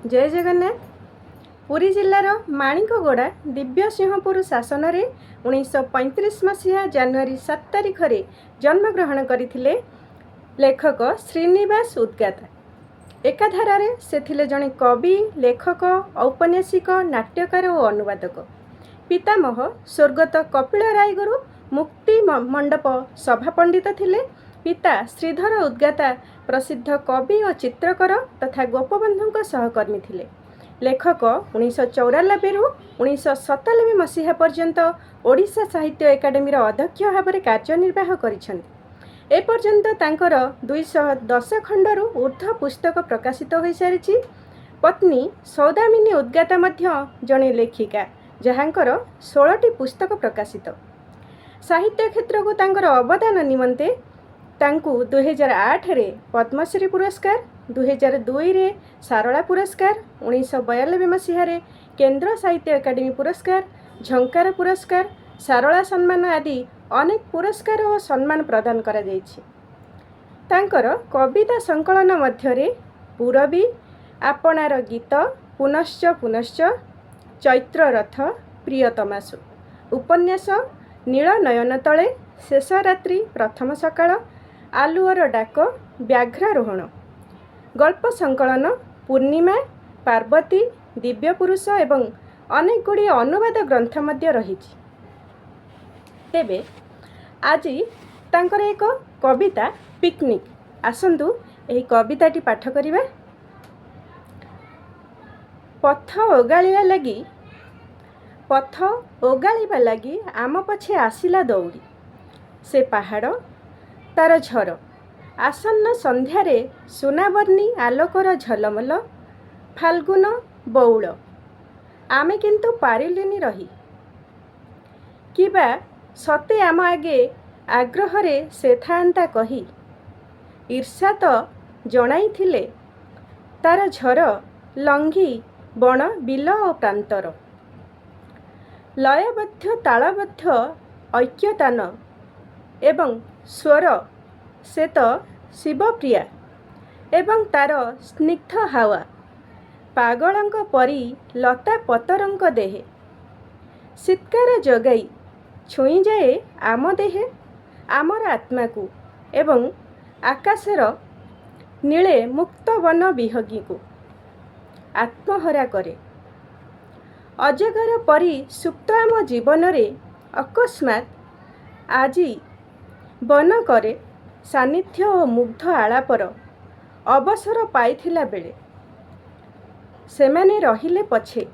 जय जगन्नाथ। पुरी जिलार माणिकगड़ा दिव्यसिंहपुर शासन में 1935 मसीहा जनवरी 7 तारिख में जन्मग्रहण करते लेखक श्रीनिवास उद्गाता। एकाधारे से थिले जड़े कवि, लेखक, औपन्यासिक, नाट्यकार और अनुवादक। पितामह स्वर्गत कपिल रायगुरु मुक्ति मंडप सभा पंडित थिले। पिता श्रीधर उद्गाता प्रसिद्ध कवि और चित्रकर तथा गोपबंधु सहकर्मी थिले। लेखक 1994 रु 1997 मसीहा पर्यंत ओडिशा साहित्य एकाडेमी अध्यक्ष भाव में कार्यनिर्वाह करिसेंति। एपर्यंत तांकर 210 खंडरू ऊर्ध्व पुस्तक प्रकाशित हो सारी। पत्नी सौदामिनी उद्गाता मध्य जड़े लेखिका जहाँकर 16टी पुस्तक प्रकाशित। साहित्य क्षेत्र को तांकर अवदान निमंते तांकु 2008 रे पद्मश्री पुरस्कार, 2002 रे सारला पुरस्कार, 1992 मसीह केंद्र साहित्य एकाडेमी पुरस्कार, झंकार पुरस्कार, सारला सम्मान आदि अनेक पुरस्कार और सम्मान प्रदान करा जायछि। तांकर कविता संकलन मध्यरे पूरबी, आपणार गीत, पुनश्च पुनश्च, चैत्र रथ, प्रियतमासु, उपन्यास नील नयन तले, शेष रात्रि, प्रथम सकाळ, आलुअर डाक, व्याघ्रारोहण, गल्प संकलन पूर्णिमा, पार्वती, दिव्य पुरुष एवं अनेक गुड़ी अनुवाद ग्रंथ मध्य रहिछि। तेबे आज तांकर एक कविता पिकनिक, आसंतु एही कविताटी पाठ करिबा। पथ ओगाळिबा लगी आम पछे आसिला दौड़ी, से पहाड़ तार झर, आसन्न संध्यारे सुनाबर्णी आलोकर झलमल, फाल्गुन बौल, आमे किंतु पारिलुनी रही। किबा सते आम आगे आग्रहरे से थांता कही, ईर्षा तो जणाइथिले तार झर लंघी बण बिल और प्रांतर, लयबद्ध तालबद्ध ऐक्यतान एवं स्वर से तो शिवप्रिया एवं तार स्निग्ध हावा, पागलंक परी लता पतरंक देहे, शीतकार जगाई छुई जाए आम देहे आमर आत्मा को, एवं आकाशर नीले मुक्त वन विहगी को आत्महरा करे। अजगर परी सुप्त आम जीवन रे अकस्मात आजी बन करे सानिध्य और मुग्ध आलापर अवसर पाइथिला बेले, सेमाने रहिले पछे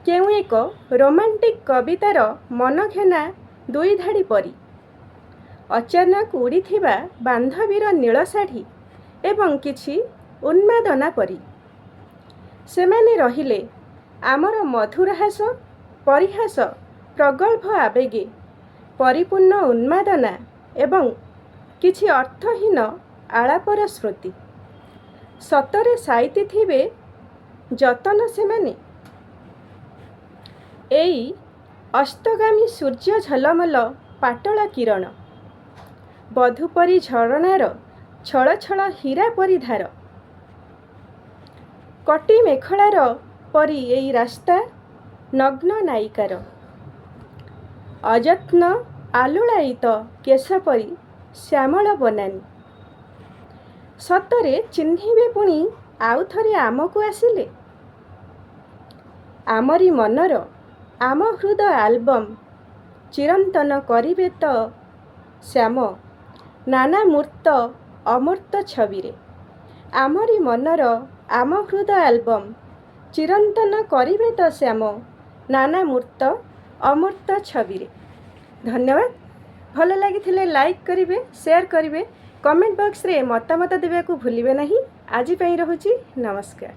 केउ एक रोमांटिक कवितार मनघेना दुई धाड़ी परी, अचानक उड़ीथिबा बांधवीर नील शाढ़ी एवं किछि उन्मादना परी, सेमाने रहिले आमर मधुरहास, परिहास, प्रगल्भ आवेगे परिपूर्ण उन्मादना एवं किछि अर्थहीन आलापर स्मृति। सतरे साइति थिबे जतन सेमाने, एई अस्तगामी सूर्य झलमल पाटल किरण, बधुपरी झरणार छल छल हीरा परी धार, कटी मेखलार परी एई रास्ता नग्न नायिकार, अजत्न आलुलायित केश परी श्यामल बनानी, सतरे चिन्हिबे पुणी आउ थरे आमको आसिले, आमरी मनर आम हृद आल्बम चिरंतन करिबे तो श्याम, नाना मूर्त अमूर्त छविरे, आमरी मनर आम हृद आल्बम चिरंतन करिबे तो श्याम, नाना मूर्त अमूर्त छविरे। धन्यवाद। भल लगी लाइक करिवे, शेयर करिवे, कमेंट बॉक्स रे मतामत देबा को भूलिबे नहीं। आज पई रहुची, नमस्कार।